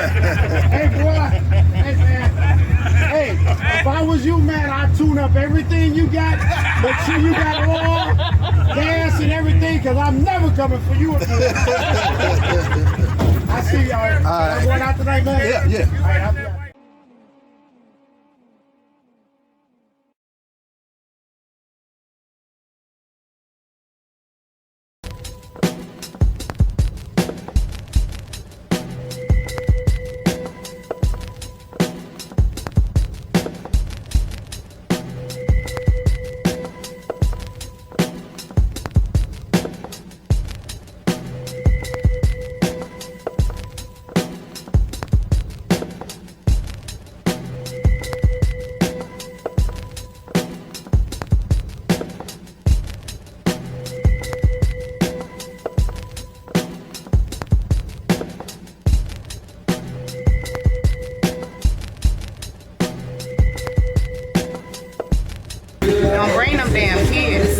Hey, boy. Hey, man. Hey, if I was you, man, I'd tune up everything you got. Make sure you got oil, gas, and everything, because I'm never coming for you. I see y'all. I'm going out tonight, man. Yeah. All right, I'll be out. Don't bring them damn kids.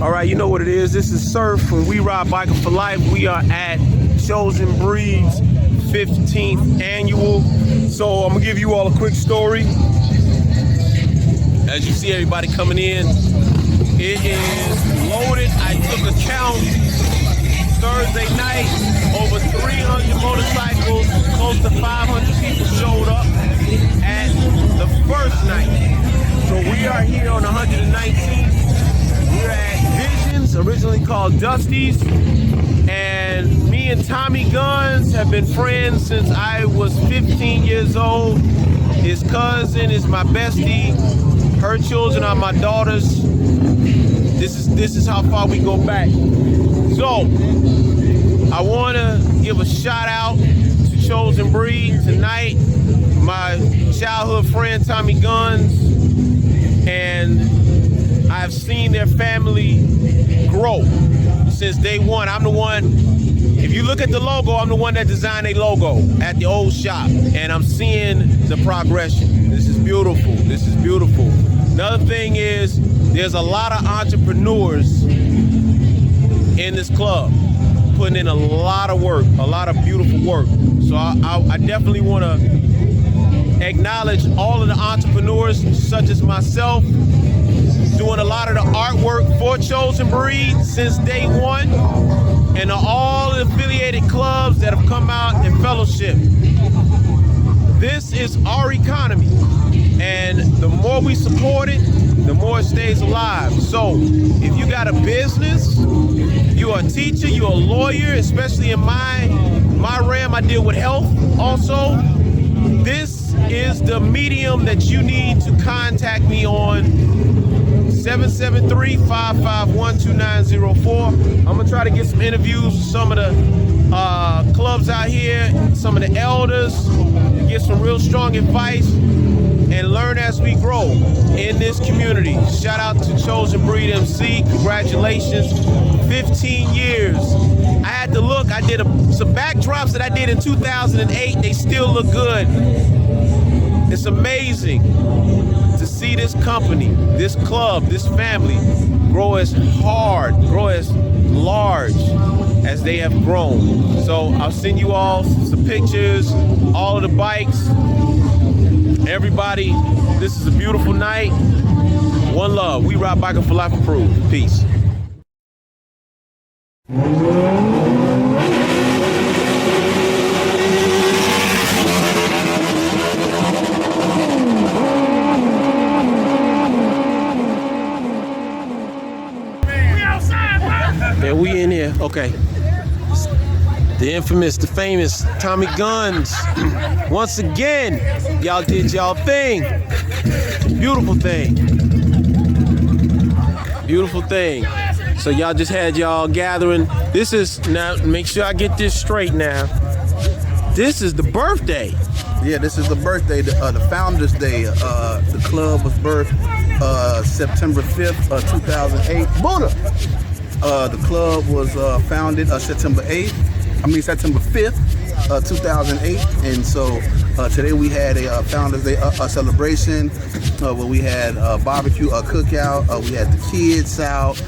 All right, you know what it is. This is Surf from We Ride Biker for Life. We are at Chosen Breed's 15th annual. So I'm gonna give you all a quick story. As you see everybody coming in, it is loaded. I took a count Thursday night, over 300 motorcycles, close to 500 people showed up at the first night. So we are here on 119th. We're at Visions, originally called Dusty's. And me and Tommie Gunz have been friends since I was 15 years old. His cousin is my bestie. Her children are my daughters. This is how far we go back. So, I want to give a shout out to Chosen Breed tonight. My childhood friend Tommie Gunz, and I've seen their family grow since day one. I'm the one, if you look at the logo, I'm the one that designed a logo at the old shop, and I'm seeing the progression. This is beautiful. This is beautiful. Another thing is, there's a lot of entrepreneurs in this club, putting in a lot of work, a lot of beautiful work. So I definitely want to acknowledge all of the entrepreneurs, such as myself, doing a lot of the artwork for Chosen Breed since day one, and all the affiliated clubs that have come out in fellowship. This is our economy, and the more we support it, the more it stays alive. So if you got a business, you're a teacher, you're a lawyer, especially in my realm, I deal with health also. This is the medium that you need to contact me on. 773-551-2904. I'm gonna try to get some interviews with some of the clubs out here, some of the elders, get some real strong advice, and learn as we grow in this community. Shout out to Chosen Breed MC, congratulations, 15 years. I had to look, I did some backdrops that I did in 2008, they still look good. It's amazing to see this company, this club, this family grow as hard, grow as large as they have grown. So I'll send you all some pictures, all of the bikes. Everybody, this is a beautiful night. One love. We ride biking for life approved. Peace. Yeah, we in here. Okay. The infamous, the famous Tommie Gunz. Once again, y'all did y'all thing. Beautiful thing. Beautiful thing. So y'all just had y'all gathering. This is, now make sure I get this straight now. This is the birthday. Yeah, this is the birthday, the Founders Day. The club was birthed September 5th, 2008. Buddha! The club was founded September 5th, 2008. And so today we had a Founders Day celebration where we had barbecue, a cookout. We had the kids out,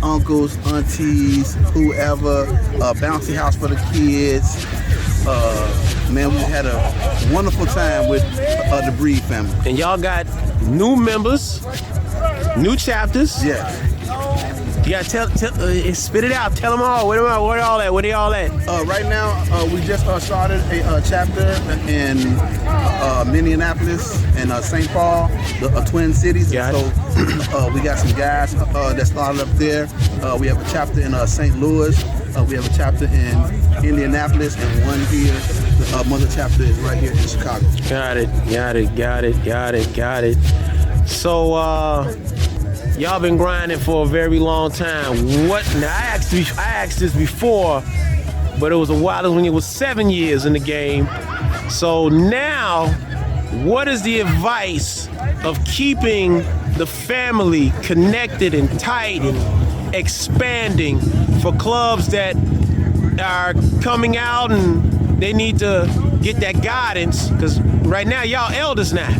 uncles, aunties, whoever, bouncy house for the kids. Man, we had a wonderful time with the Breed family. And y'all got new members, new chapters. Yeah. You gotta tell, spit it out. Tell them all. Where they all at? Where they all at? Right now, we just started a chapter in Minneapolis and St. Paul, the Twin Cities. Got So we got some guys that started up there. We have a chapter in St. Louis. We have a chapter in Indianapolis, and one here. The mother chapter is right here in Chicago. Got it. So y'all been grinding for a very long time. What? Now I asked this before, but it was a while. It was when it was 7 years in the game. So now, what is the advice of keeping the family connected and tight and expanding for clubs that are coming out and they need to get that guidance? Because right now, y'all elders now.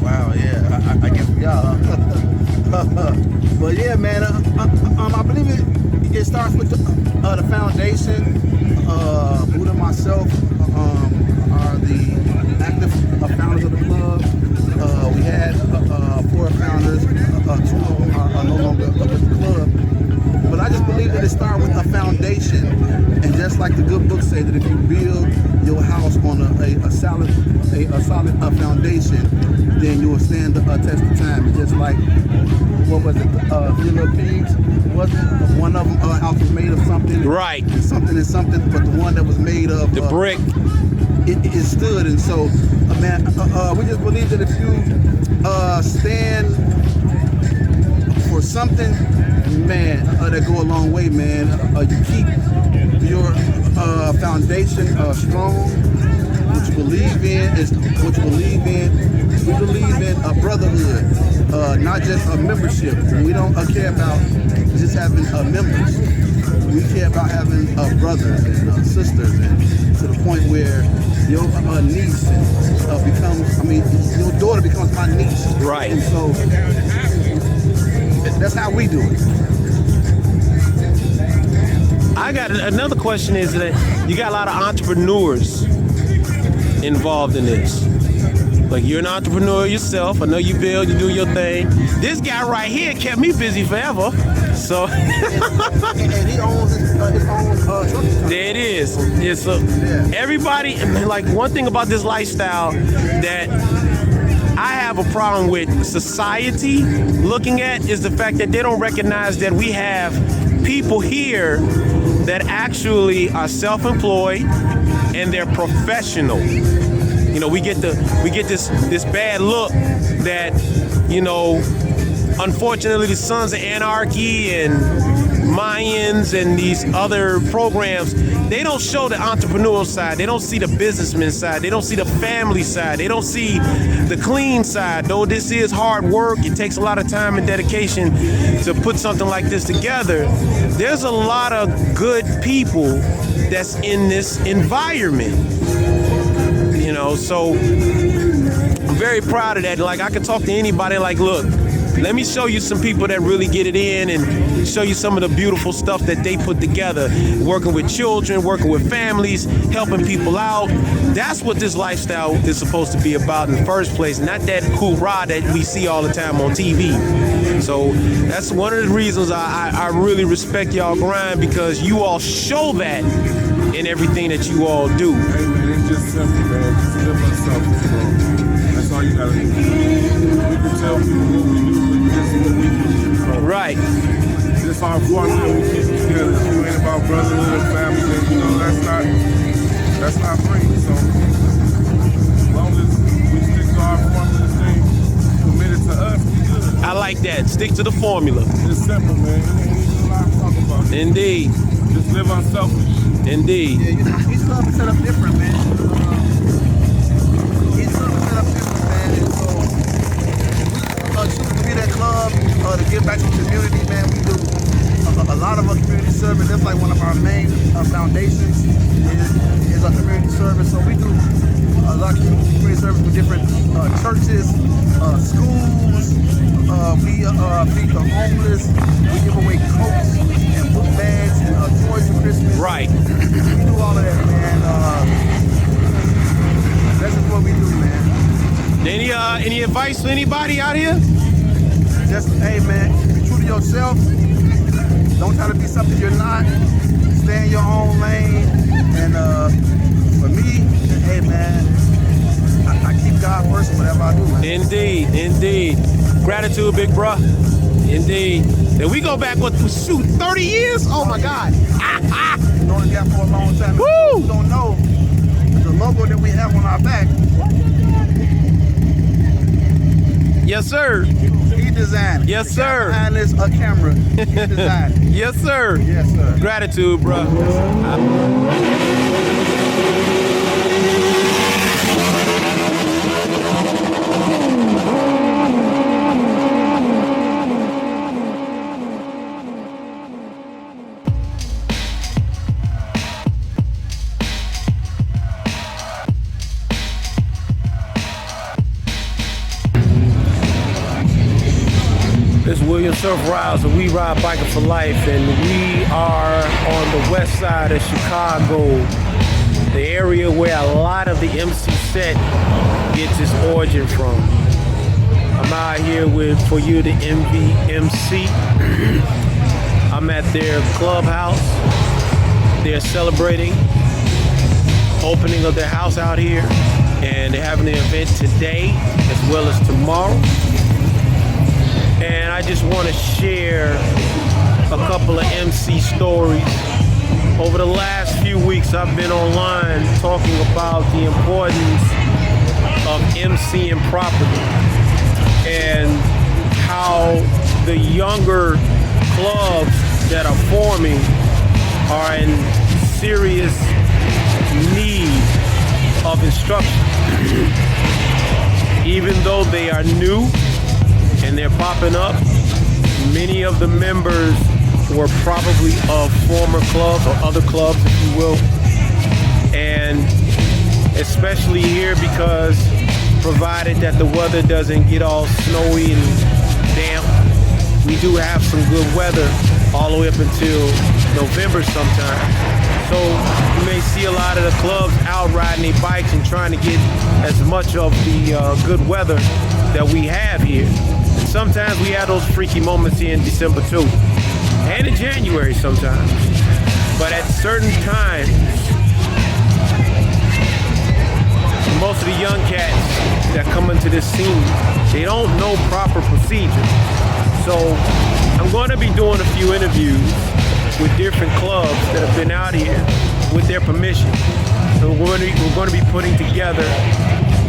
Wow, yeah, I guess we are. But yeah, man, I believe it starts with the foundation. Buddha and myself are the active founders of the club. We had 4 founders foundation. And just like the good books say that if you build your house on a solid foundation, then you will stand the test of time. It's just like, what was it, Three Little Pigs? Wasn't one of them house was made of something? Right. Something and something, but the one that was made of the brick. It stood. And so, man, we just believe that if you stand for something, man, that go a long way, man. You keep your foundation strong. What you believe in is what you believe in. We believe in a brotherhood, not just a membership. We don't care about just having members. We care about having brothers and sisters, and to the point where your niece your daughter becomes my niece. Right. And so that's how we do it. I got another question is that you got a lot of entrepreneurs involved in this. Like, you're an entrepreneur yourself. I know you build, you do your thing. This guy right here kept me busy forever. So and he owns his own truck. there it is. It's everybody, like, one thing about this lifestyle that I have a problem with society looking at is the fact that they don't recognize that we have people here that actually are self-employed and they're professional. You know, we get this bad look that, you know, unfortunately the Sons of Anarchy and Mayans and these other programs, they don't show the entrepreneurial side. They don't see the businessman side. They don't see the family side. They don't see the clean side. Though this is hard work, it takes a lot of time and dedication to put something like this together. There's a lot of good people that's in this environment. You know, so I'm very proud of that. Like, I could talk to anybody like, look, let me show you some people that really get it in and show you some of the beautiful stuff that they put together, working with children, working with families, helping people out. That's what this lifestyle is supposed to be about in the first place, not that hoorah that we see all the time on TV. So that's one of the reasons I really respect y'all grind, because you all show that in everything that you all do. Hey man, it's just simple, man. Just live ourselves, bro. That's all you gotta do. We can tell people what we do, but just what we do. So, Right. This our formula we keep together. If you ain't about brotherhood, family, then, you know, that's not free. So as long as we stick to our formula, thing committed to us, we good. I like that. Stick to the formula. It's simple, man. It ain't even a lot to talk about. Indeed. Just live unselfish. Indeed. Yeah, you know, each club is set up different, man. Each club is set up different, man. And so, we choose to be that club to give back to the community, man. We do a lot of our community service. That's like one of our main foundations is our community service. So we do a lot of community service with different churches, schools. We feed the homeless. We give away coats and book bags and toys for Christmas. Right. We do all of that, man. That's just what we do, man. Any advice for anybody out here? Just, hey, man, be true to yourself. Don't try to be something you're not. Stay in your own lane. And for me, hey, man, I keep God first in whatever I do, man. Indeed. Gratitude, big bruh. Indeed. And we go back, 30 years? Oh my God. Known the gap for a long time. Woo! You don't know the logo that we have on our back. Yes, sir. He designed it. Yes, sir. Behind this a camera. He designed it. Yes, sir. Yes, sir. Gratitude, bruh. It's William Surf Rides, and we ride biking for life, and we are on the west side of Chicago, the area where a lot of the MC set gets its origin from. I'm out here for you to MV MC. I'm at their clubhouse, they're celebrating opening of their house out here, and they're having an event today as well as tomorrow. And I just want to share a couple of MC stories. Over the last few weeks, I've been online talking about the importance of MCing properly and how the younger clubs that are forming are in serious need of instruction. Even though they are new and they're popping up, many of the members were probably of former clubs or other clubs, if you will. And especially here, because provided that the weather doesn't get all snowy and damp, we do have some good weather all the way up until November sometime. So you may see a lot of the clubs out riding their bikes and trying to get as much of the good weather that we have here. And sometimes we have those freaky moments here in December too, and in January sometimes. But at certain times, most of the young cats that come into this scene, they don't know proper procedure. So I'm going to be doing a few interviews with different clubs that have been out here with their permission. So we're going to be putting together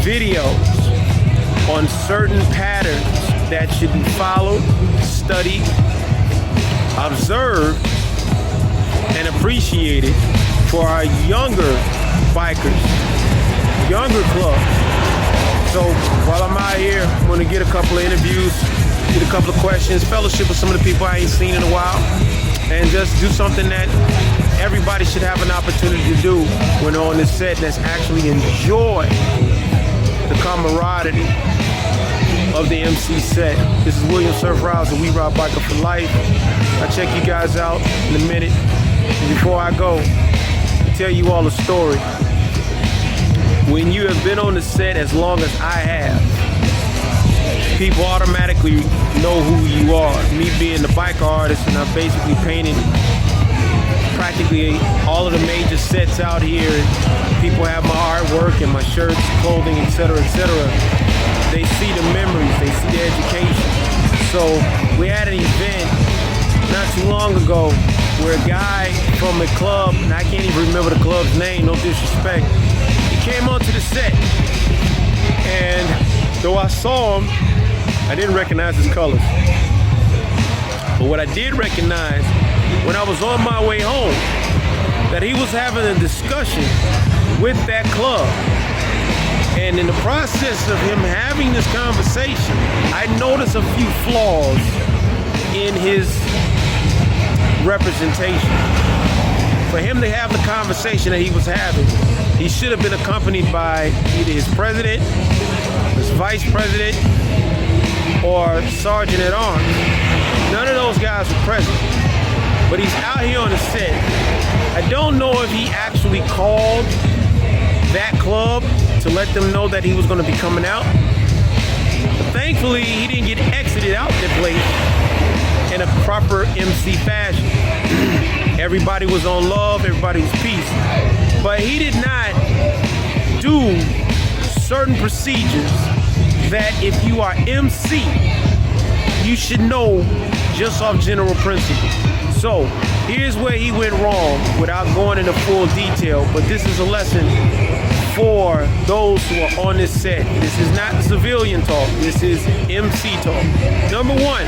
videos on certain patterns that should be followed, studied, observed, and appreciated for our younger bikers, younger clubs. So while I'm out here, I'm going to get a couple of interviews, get a couple of questions, fellowship with some of the people I ain't seen in a while, and just do something that everybody should have an opportunity to do when they're on this set, that's actually enjoy the camaraderie of the MC set. This is William Surf Riles, and We Ride Biker for Life. I'll check you guys out in a minute. And before I go, I'll tell you all a story. When you have been on the set as long as I have, people automatically know who you are. Me being the biker artist, and I've basically painted practically all of the major sets out here. People have my artwork and my shirts, clothing, etc., etc. They see the memories, they see the education. So we had an event not too long ago where a guy from a club, and I can't even remember the club's name, no disrespect, he came onto the set. And though I saw him, I didn't recognize his colors. But what I did recognize when I was on my way home, that he was having a discussion with that club. And in the process of him having this conversation, I noticed a few flaws in his representation. For him to have the conversation that he was having, he should have been accompanied by either his president, his vice president, or sergeant at arms. None of those guys were present. But he's out here on the set. I don't know if he actually called that club to let them know that he was going to be coming out. But thankfully, he didn't get exited out the place in a proper MC fashion. Everybody was on love, everybody was peace. But he did not do certain procedures that if you are MC, you should know just off general principle. So here's where he went wrong without going into full detail, but this is a lesson for those who are on this set. This is not civilian talk, this is MC talk. Number one,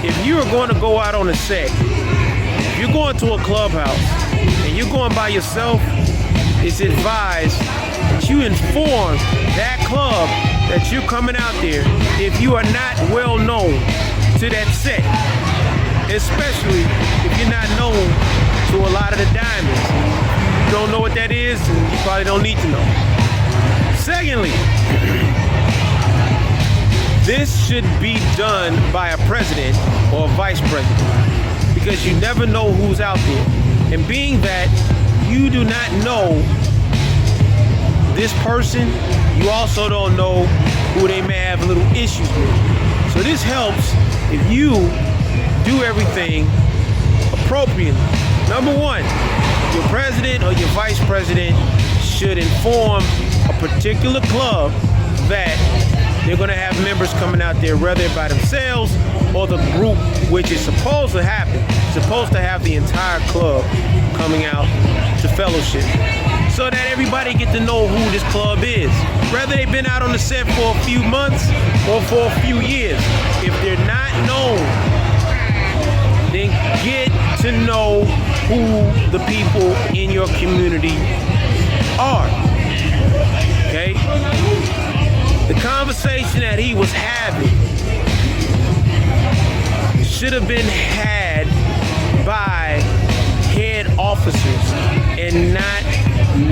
if you are going to go out on a set, if you're going to a clubhouse and you're going by yourself, it's advised that you inform that club that you're coming out there if you are not well known to that set, especially if you're not known to a lot of the diamonds. You don't know what that is, and you probably don't need to know. Secondly, this should be done by a president or a vice president, because you never know who's out there. And being that you do not know this person, you also don't know who they may have little issues with. So this helps if you do everything appropriately. Number one, your president or your vice president should inform a particular club that they're going to have members coming out there, whether by themselves or the group, which is supposed to happen. Supposed to have the entire club coming out to fellowship, so that everybody get to know who this club is, whether they've been out on the set for a few months or for a few years. If they're not known, then get to know who the people in your community are. Okay? The conversation that he was having should have been had by head officers and not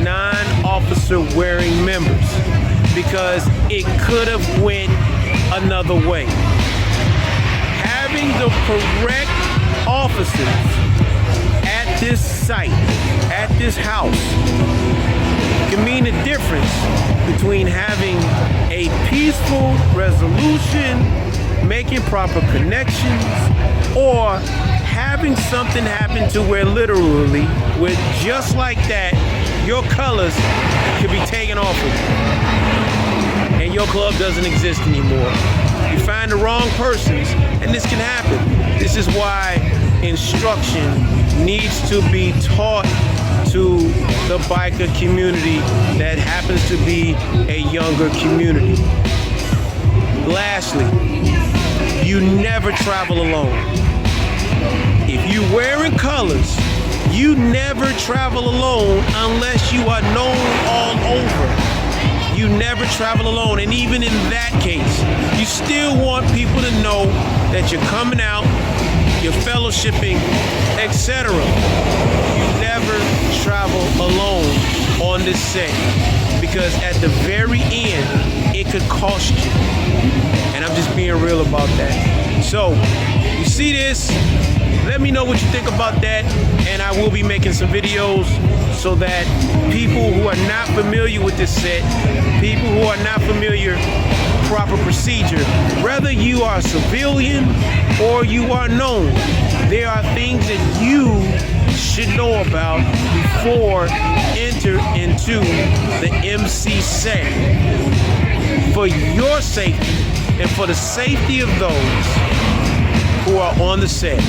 non-officer wearing members, because it could have went another way. Having the correct officers at this site, at this house, can mean the difference between having a peaceful resolution, making proper connections, or having something happen to where literally, with just like that, your colors could be taken off of you and your club doesn't exist anymore. You find the wrong persons and this can happen. This is why instruction needs to be taught to the biker community that happens to be a younger community. Lastly, you never travel alone. If you're wearing colors, you never travel alone unless you are known all over. You never travel alone, and even in that case, you still want people to know that you're coming out, you're fellowshipping, etc. You never travel alone on this set, because at the very end, it could cost you. And I'm just being real about that. So, you see this? Let me know what you think about that, and I will be making some videos so that people who are not familiar with this set, people who are not familiar with proper procedure, whether you are a civilian or you are known, there are things that you should know about before enter into the MC set, for your safety and for the safety of those who are on the set.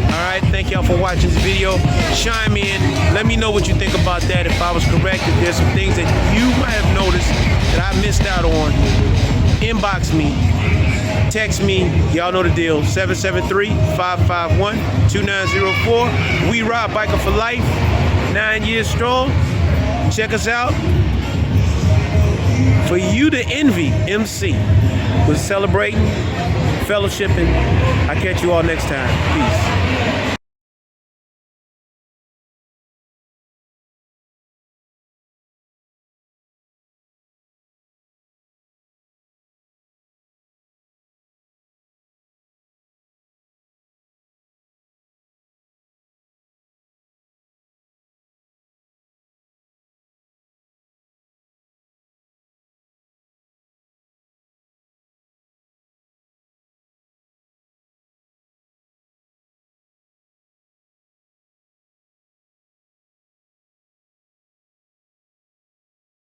Alright, thank y'all for watching this video. Chime in, let me know what you think about that, if I was correct, if there's some things that you might have noticed that I missed out on. Inbox me, text me, y'all know the deal, 773-551-2904. We ride Biker for Life, 9 years strong. Check us out. For you to envy MC, we're celebrating, fellowshipping. I'll catch you all next time. Peace.